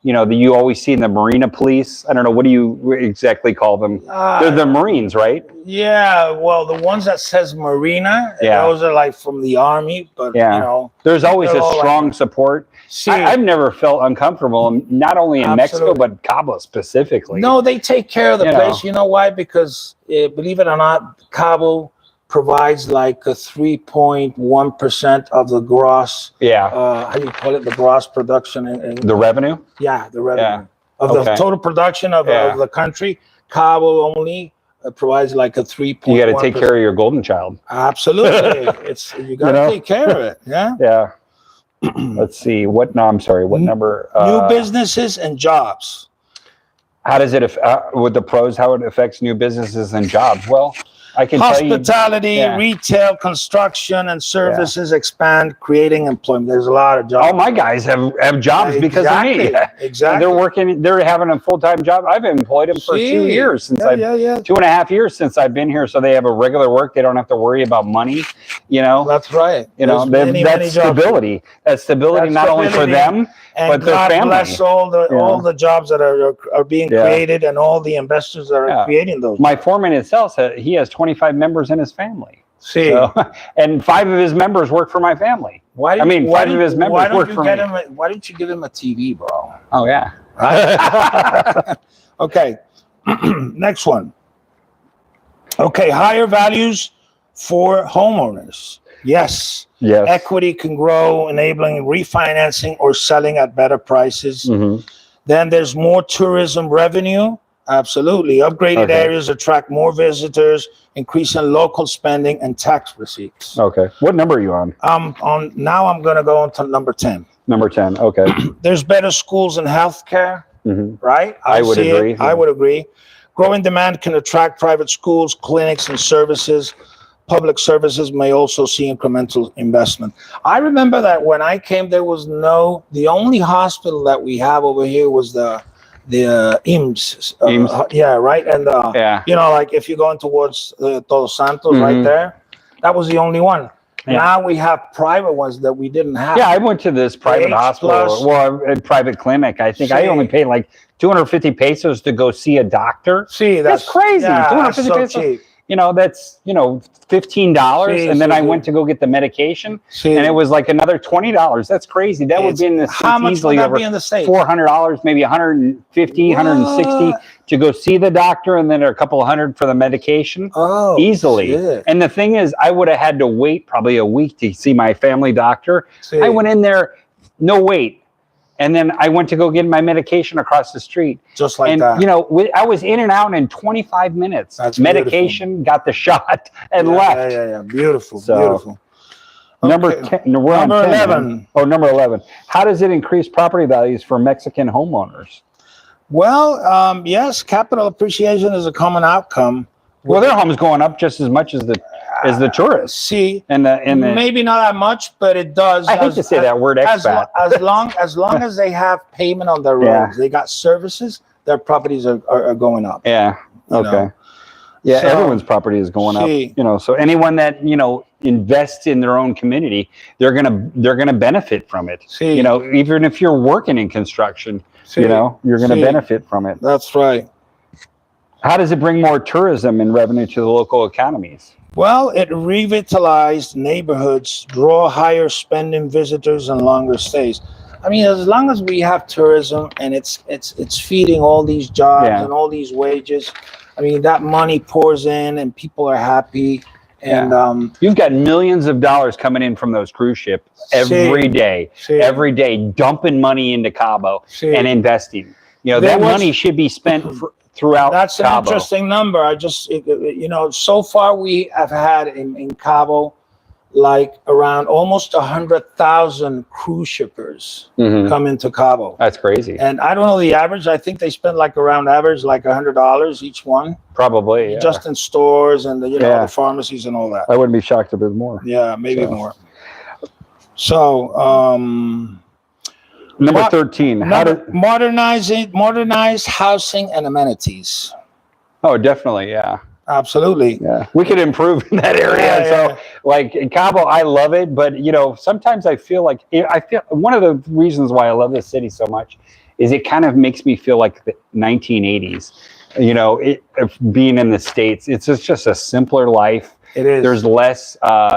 you always see in the Marina police. I don't know, what do you exactly call them? They're the Marines, right?
Yeah, well, the ones that says Marina, those are like from the Army, but
there's always a strong support. I've never felt uncomfortable, not only in Mexico, but Cabo specifically.
No, they take care of the place. You know why? Because believe it or not, Cabo provides like a 3.1% of the gross. How do you call it? The gross production.
The revenue?
Yeah, the revenue. Of the total production of the country. Cabo only provides like a 3.1%.
You got to take care of your golden child.
Absolutely. You got to take care of it. Yeah.
Yeah. Let's see. What number?
New businesses and jobs.
How does it, with the pros, how it affects new businesses and jobs? Well, I can
hospitality,
tell you,
retail, construction, and services expand, creating employment. There's a lot of jobs.
All my guys have jobs because of me.
Exactly.
They're having a full-time job. I've employed them for 2 years since 2.5 years since I've been here. So they have a regular work. They don't have to worry about money.
That's right.
That's stability. That's stability not only for them, but their family.
God bless all the jobs that are being created and all the investors that are creating those.
My foreman itself, he has 25 members in his family. And 5 of his members work for my family. 5 of his members work for me.
Why don't you give him a TV, bro?
Oh, yeah.
Right? Okay. Next one. Okay. Higher values for homeowners. Yes. Equity can grow, enabling refinancing or selling at better prices. Then there's more tourism revenue. Absolutely. Upgraded areas attract more visitors, increasing local spending and tax receipts.
Okay. What number are you on?
Now I'm going to go on to number 10.
Number 10. Okay.
There's better schools and healthcare, right?
I would agree.
I would agree. Growing demand can attract private schools, clinics, and services. Public services may also see incremental investment. I remember that when I came, the only hospital that we have over here was the IMSS. Right. And like if you're going towards Todos Santos, right there, that was the only one. Now we have private ones that we didn't have.
I went to this private hospital, a private clinic. I think I only paid like 250 pesos to go see a doctor.
That's
crazy. 250
so
pesos.
cheap.
that's, $15. And then I went to go get the medication and it was like another $20. That's crazy. That would be in the States
how much
easily
would that
over
be in the States?
$400, maybe 150, 160 to go see the doctor, and then a couple of hundred for the medication.
Oh,
easily.
Shit.
And the thing is, I would have had to wait probably a week to see my family doctor. I went in there, no wait. And then I went to go get my medication across the street.
Just like that.
I was in and out in 25 minutes.
That's
medication,
beautiful.
Got the shot, and left.
Yeah. Beautiful,
so,
beautiful.
Number 10. We're
number
on 10,
11.
Man. Oh, number 11. How does it increase property values for Mexican homeowners?
Well, yes, capital appreciation is a common outcome.
Well, their home's going up just as much as the tourists.
See,
and
maybe not that much, but it does.
I hate to say that word, expat.
As long as they have payment on their roads, they got services, their properties are going up.
Yeah. Okay. Yeah, so, everyone's property is going up. So anyone that invests in their own community, they're gonna benefit from it. Even if you're working in construction, you're gonna benefit from it.
That's right.
How does it bring more tourism and revenue to the local economies?
Well, it revitalized neighborhoods, draw higher spending visitors and longer stays. I mean, as long as we have tourism and it's feeding all these jobs and all these wages, I mean, that money pours in and people are happy. And
you've got millions of dollars coming in from those cruise ships every day, dumping money into Cabo and investing. That money should be spent throughout
That's
Cabo.
An interesting number. So far we have had in Cabo like around almost 100,000 cruise shippers come into Cabo.
That's crazy.
And I don't know the average. I think they spend like around average like $100 each one.
Probably,
just in stores and the pharmacies and all that.
I wouldn't be shocked if it was more.
Yeah, maybe more. So
number 13. How to
modernize housing and amenities.
Oh, definitely, yeah.
Absolutely.
Yeah. We could improve in that area. Like in Cabo, I love it, but sometimes I feel one of the reasons why I love this city so much is it kind of makes me feel like the 1980s. Being in the States, it's just a simpler life.
It is.
There's less,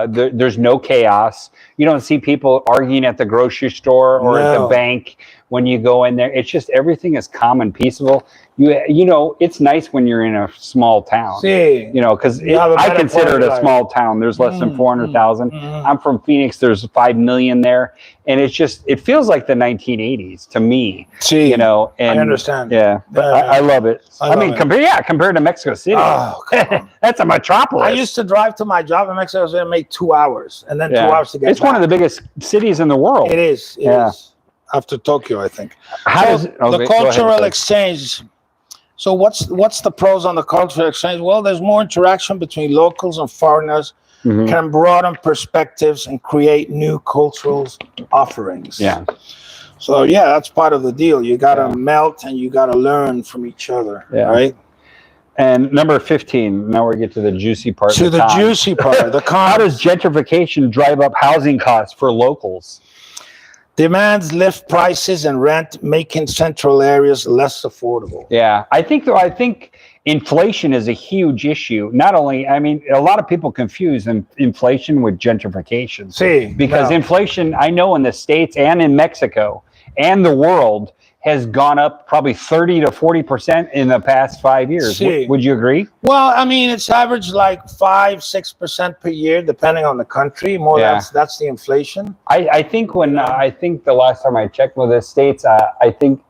there's no chaos. You don't see people arguing at the grocery store or at the bank when you go in there. It's just everything is calm and peaceful. It's nice when you're in a small town. Because I consider it a small town. There's less than 400,000. I'm from Phoenix. There's 5 million there, and it feels like the 1980s to me. And
I understand.
Yeah, I love it. Compared to Mexico City, that's a metropolis.
I used to drive to my job in Mexico. I was going to make 2 hours, and then 2 hours to get
It's
back.
one of the biggest cities in the world.
It is. It is. After Tokyo, I think. The cultural exchange. So what's the pros on the cultural exchange? Well, there's more interaction between locals and foreigners, can broaden perspectives and create new cultural offerings.
Yeah.
So that's part of the deal. You got to melt and you got to learn from each other, right?
And number 15, now we get to the juicy part.
Juicy part.
How does gentrification drive up housing costs for locals?
Demands lift prices and rent, making central areas less affordable.
Yeah, I think inflation is a huge issue. Not only, a lot of people confuse inflation with gentrification. Because inflation, I know in the States and in Mexico and the world, has gone up probably 30 to 40% in the past 5 years. Would you agree?
Well, it's averaged like 5-6% per year, depending on the country. That's the inflation.
I think the last time I checked with the States, I think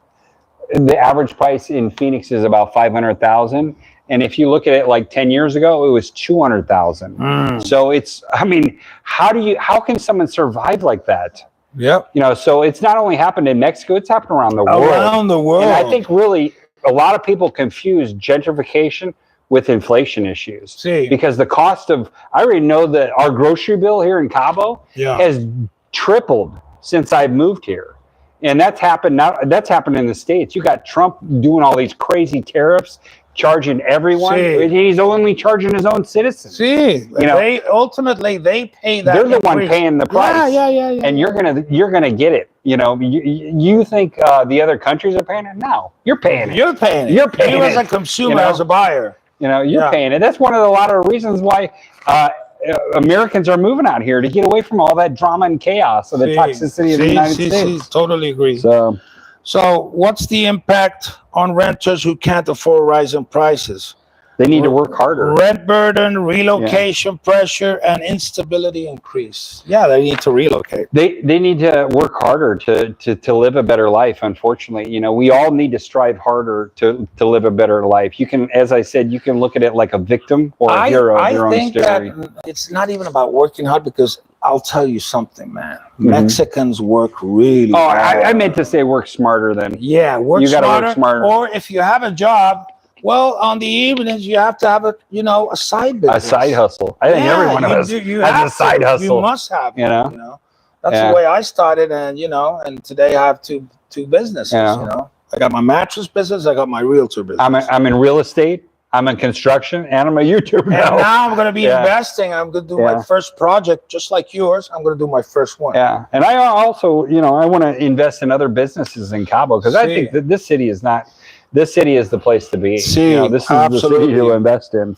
the average price in Phoenix is about 500,000. And if you look at it like 10 years ago, it was 200,000. So it's, how can someone survive like that?
Yep.
So it's not only happened in Mexico, it's happened around the world.
Around the world.
And I think really a lot of people confuse gentrification with inflation issues. Because the cost of, I already know that our grocery bill here in Cabo has tripled since I've moved here. And that's happened in the States. You got Trump doing all these crazy tariffs, charging everyone. He's only charging his own citizens.
They ultimately pay that.
They're the one paying the price. And you're gonna get it. You think the other countries are paying it? No, you're paying it.
You're paying it. You as a consumer, as a buyer.
You know, you're paying it. That's one of a lot of reasons why Americans are moving out here, to get away from all that drama and chaos of the toxicity of the United States.
Totally agree. So what's the impact on renters who can't afford rising prices?
They need to work harder.
Rent burden, relocation pressure, and instability increase. Yeah, they need to relocate.
They need to work harder to live a better life. Unfortunately, you know, we all need to strive harder to live a better life. You can, as I said, you can look at it like a victim or a hero of your own story.
I think that it's not even about working hard, because I'll tell you something, man. Mexicans work really hard.
I meant to say work smarter than.
Yeah,
you got to work smarter.
Or if you have a job, well, on the evenings you have to have a side business,
a side hustle. I think every one of us has a side hustle.
You must have.
You know?
That's the way I started, and today I have two businesses. You know, I got my mattress business, I got my realtor business.
I'm in real estate, I'm in construction, and I'm a YouTuber now.
And now I'm going to be investing. I'm going to do my first project, just like yours. I'm going to do my first one.
Yeah, and I also, I want to invest in other businesses in Cabo, because I think that this city is not. This city is the place to be. This is the city to invest in.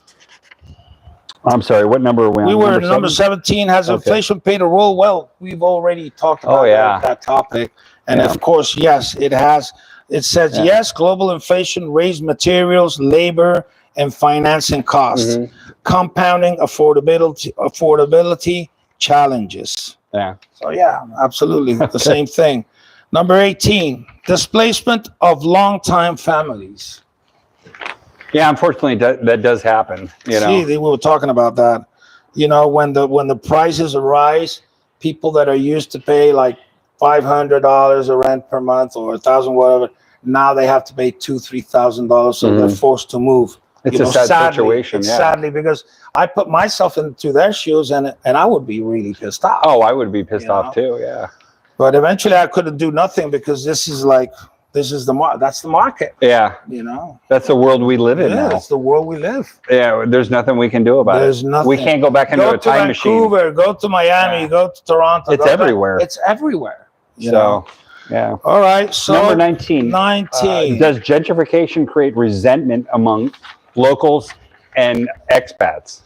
I'm sorry, what number are we on?
We were number 17. Has inflation played a role? Well, we've already talked about that topic. And of course, yes, it has. It says, yes, global inflation raised materials, labor, and financing costs, compounding affordability challenges.
Yeah.
So yeah, absolutely the same thing. Number 18, displacement of longtime families.
Yeah, unfortunately, that does happen.
See, we were talking about that. When the prices rise, people that are used to pay like $500 a rent per month or $1,000, whatever, now they have to pay $2,000-$3,000, so they're forced to move.
It's a sad situation.
Sadly, because I put myself into their shoes, and I would be really pissed off.
Oh, I would be pissed off too. Yeah.
But eventually, I couldn't do nothing, because that's the market.
Yeah. That's the world we live in now.
That's the world we live.
Yeah, there's nothing we can do about it.
There's nothing.
We can't go back into a time machine.
Go to Vancouver, go to Miami, go to Toronto.
It's everywhere.
It's everywhere.
Yeah. All
right. So
number 19. Does gentrification create resentment among locals and expats?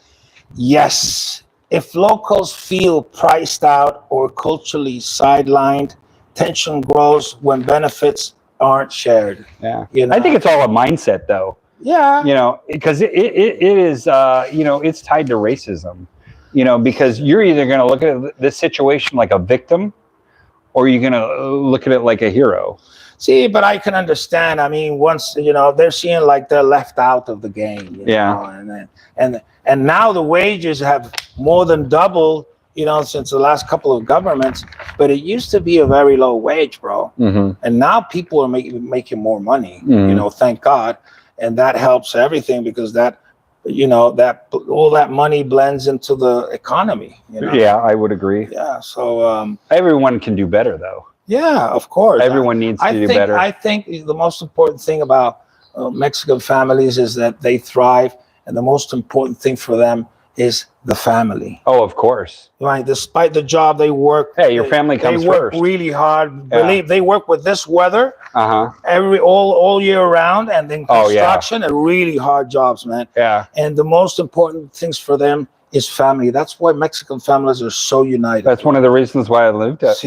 Yes. If locals feel priced out or culturally sidelined, tension grows when benefits aren't shared.
Yeah. I think it's all a mindset, though.
Yeah.
Because it is, it's tied to racism, because you're either going to look at this situation like a victim, or you're going to look at it like a hero.
See, but I can understand. I mean, once, they're seeing like they're left out of the game. And now the wages have more than doubled, since the last couple of governments. But it used to be a very low wage, bro. And now people are making more money, thank God. And that helps everything, because that all that money blends into the economy.
Yeah, I would agree.
Yeah. So
everyone can do better, though.
Yeah, of course.
Everyone needs to do better.
I think the most important thing about Mexican families is that they thrive, and the most important thing for them is the family.
Oh, of course.
Right. Despite the job they work.
Hey, your family comes
They
first.
work really hard. Believe they work with this weather all year round, and then construction and really hard jobs, man.
Yeah.
And the most important things for them is family. That's why Mexican families are so united.
That's one of the reasons why I moved out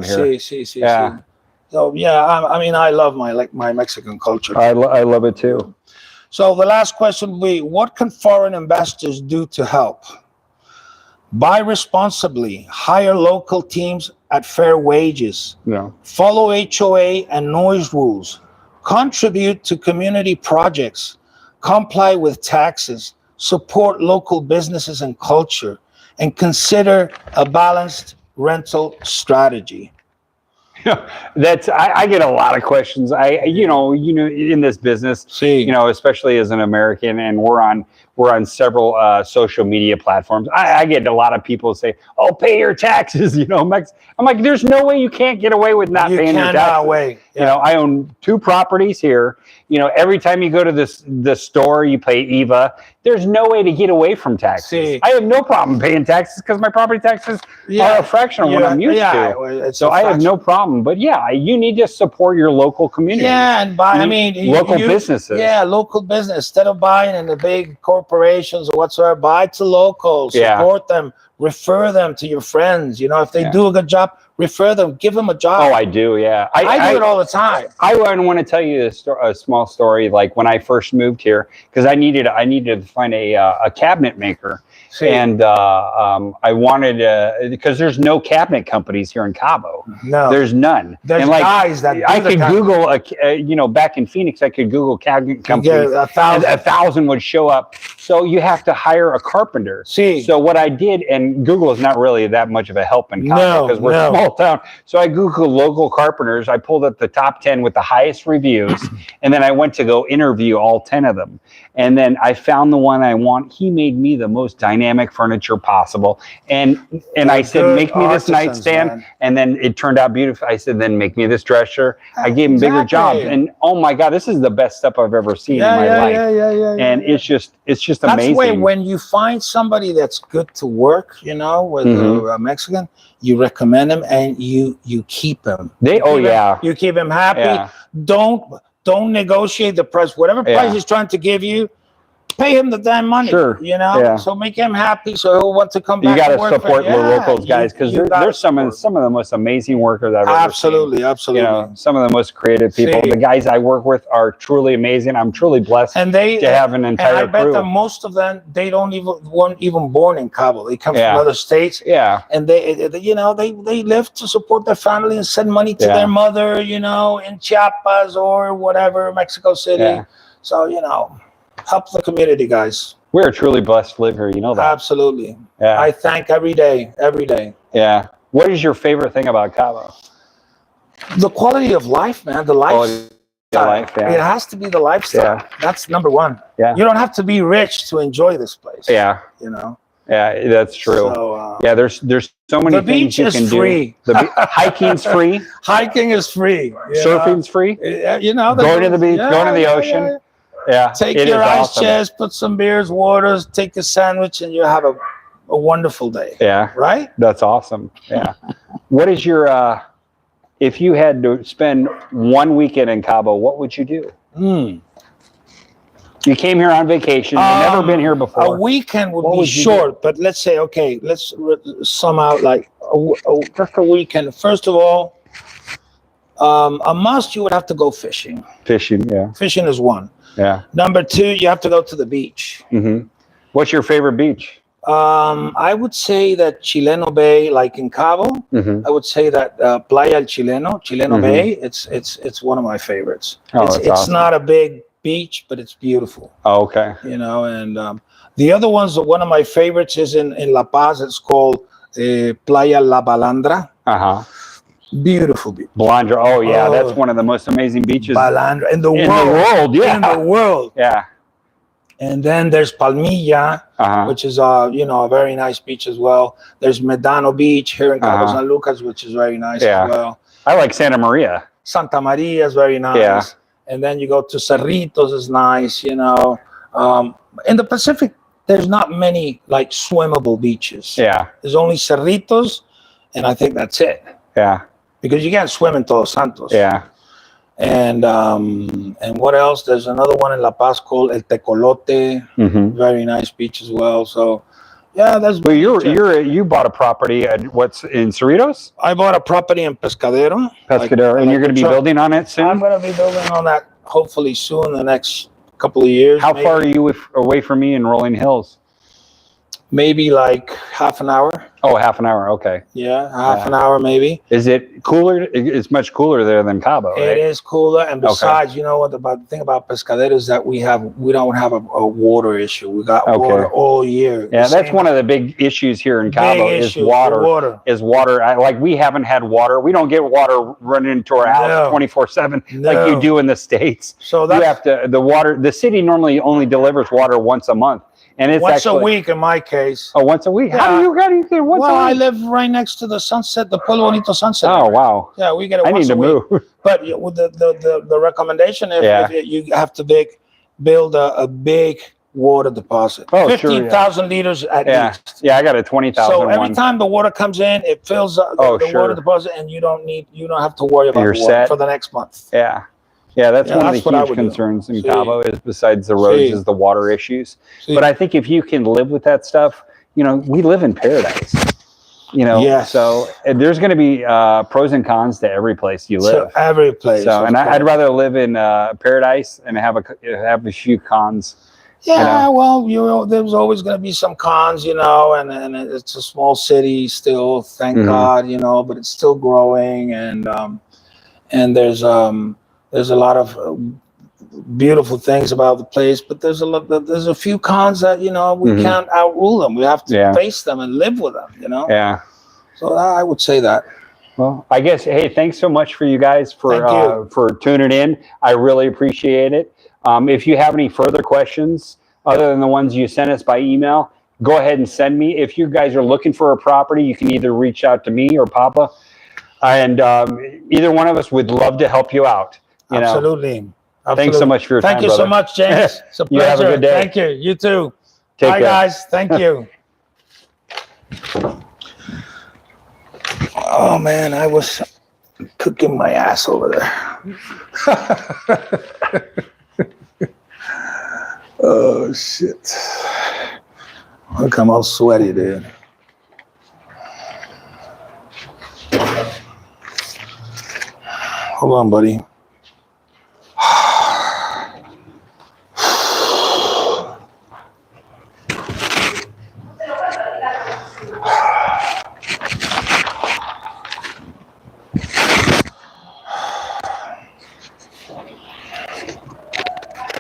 here.
See. So yeah, I mean, I love my Mexican culture.
I love it too.
So the last question will be, what can foreign investors do to help? Buy responsibly, hire local teams at fair wages, follow HOA and noise rules, contribute to community projects, comply with taxes, support local businesses and culture, and consider a balanced rental strategy.
I get a lot of questions. In this business, especially as an American, and we're on several social media platforms. I get a lot of people say, "Oh, pay your taxes." I'm like, there's no way you can't get away with not paying your taxes.
Way.
I own 2 properties here. You know, every time you go to the store, you pay EVA. There's no way to get away from taxes.
See,
I have no problem paying taxes because my property taxes are a fraction of what I'm used to. So I have no problem. But yeah, you need to support your local community.
Yeah, and buy. I mean,
local businesses.
Yeah, local business. Instead of buying in the big corporations or whatsoever, buy to locals. Support them. Refer them to your friends. You know, if they do a good job, refer them. Give them a job.
Oh, I do. Yeah,
I do it all the time.
I want to tell you a small story. Like when I first moved here, because I needed to find a cabinet maker. And I wanted because there's no cabinet companies here in Cabo.
No,
there's none.
There's guys that
I could Google. You know, back in Phoenix, I could Google cabinet companies. 1,000 would show up. So you have to hire a carpenter. So what I did, and Google is not really that much of a help in Cabo because we're a small town. So I Googled local carpenters. I pulled up the top 10 with the highest reviews, and then I went to go interview all 10 of them. And then I found the one I want. He made me the most dynamic furniture possible. And I said, make me this nightstand. Man. And then it turned out beautiful. I said, then make me this dresser. I gave him bigger jobs. And oh my God, this is the best stuff I've ever seen in my life. And it's just amazing.
That's why when you find somebody that's good to work, you know, with a Mexican, you recommend him and you keep him. You keep him happy. Yeah. Don't negotiate the price. Whatever price he's trying to give you, pay him the damn money. You know, so make him happy, so he'll want to come back. You got to support the locals, guys, because there's some of the most amazing workers I've ever seen. Absolutely. You know, some of the most creative people. The guys I work with are truly amazing. I'm truly blessed to have an entire crew. I bet that most of them weren't even born in Cabo. They come from other states. And they live to support their family and send money to their mother. You know, in Chiapas or whatever, Mexico City. So you know. Help the community, guys.
We're truly blessed to live here. You know that.
Absolutely. Yeah. I thank every day.
Yeah. What is your favorite thing about Cabo?
The quality of life, man. The lifestyle. It has to be the lifestyle. That's number one. Yeah. You don't have to be rich to enjoy this place. Yeah. You know.
Yeah, that's true. So, there's so many things you can do. Hiking's free.
Hiking is free.
Surfing's free.
You know.
Going to the beach. Going to the ocean.
Take your ice chest, put some beers, waters, take a sandwich, and you have a wonderful day. Yeah. Right?
That's awesome. Yeah. What is your, if you had to spend one weekend in Cabo, what would you do? You came here on vacation. You've never been here before.
A weekend would be short, but let's say, okay, let's sum out like just a weekend. First of all, a must, you would have to go fishing.
Fishing, yeah.
Fishing is one.
Yeah.
Number two, you have to go to the beach.
What's your favorite beach?
I would say that Chileno Bay, like in Cabo. I would say that Playa El Chileno Bay. It's one of my favorites. It's awesome. Not a big beach, but it's beautiful.
Oh, okay.
You know, and the other ones, one of my favorites is in La Paz. It's called Playa La Balandra. Beautiful beach.
Balandra. Oh yeah, that's one of the most amazing beaches
Balandra in the world.
Yeah.
In the world.
Yeah.
And then there's Palmilla, which is a very nice beach as well. There's Medano Beach here in Cabo San Lucas, which is very nice as well.
I like Santa Maria.
Santa Maria is very nice. Yeah. And then you go to Cerritos is nice, you know. In the Pacific, there's not many like swimmable beaches.
Yeah.
There's only Cerritos, and I think that's it.
Yeah.
Because you can't swim in Todos Santos.
Yeah.
And what else? There's another one in La Paz called El Tecolote. Very nice beach as well. So, yeah, that's.
Well, you bought a property at what's in Cerritos?
I bought a property in Pescadero.
And you're going to be building on it soon?
I'm going to be building on that hopefully soon, the next couple of years.
How far are you away from me in Rolling Hills?
Maybe like half an hour.
Oh, half an hour. Okay.
Yeah, half an hour maybe.
Is it cooler? It's much cooler there than Cabo, right?
It is cooler, and besides, you know what? The thing about Pescadero is that we don't have a water issue. We got water all year.
Yeah, that's one of the big issues here in Cabo is water. Like we haven't had water. We don't get water running into our house 24/7 like you do in the States. So you have to the city normally only delivers water once a month. And it's
once a week in my case.
Oh, once a week? Yeah. How do you get water? once
Well,
a
I
week?
live right next to the sunset, the Pueblo Bonito sunset.
Oh, wow.
Yeah, we get it
I
once
need to
a week.
move.
But with the recommendation, if you have to build a big water deposit.
Oh,
15,000 liters at least.
Yeah, I got a 20,000
So every
one.
time the water comes in, it fills the water deposit, and you don't have to worry about the water for the next month.
Yeah. Yeah, that's one of the huge concerns in Cabo is, besides the roads, is the water issues. But I think if you can live with that stuff, you know, we live in paradise. You know, so there's going to be pros and cons to every place you live.
So every place.
So, and I'd rather live in paradise and have a few cons.
Yeah, well, there's always going to be some cons, you know, and it's a small city still, thank God, you know, but it's still growing, and there's a lot of beautiful things about the place, but there's a few cons that, you know, we can't outrule them. We have to face them and live with them, you know.
Yeah.
So I would say that.
Well, I guess, hey, thanks so much for you guys for tuning in. I really appreciate it. If you have any further questions other than the ones you sent us by email, go ahead and send me. If you guys are looking for a property, you can either reach out to me or Papa, and either one of us would love to help you out.
Absolutely.
Thanks so much for your time,
Thank you so much, James. It's a pleasure.
You have a good day.
Thank you. You too.
Take care.
Guys. Thank you. Oh, man, I was cooking my ass over there. Oh, shit. Look, I'm all sweaty, dude. Hold on, buddy.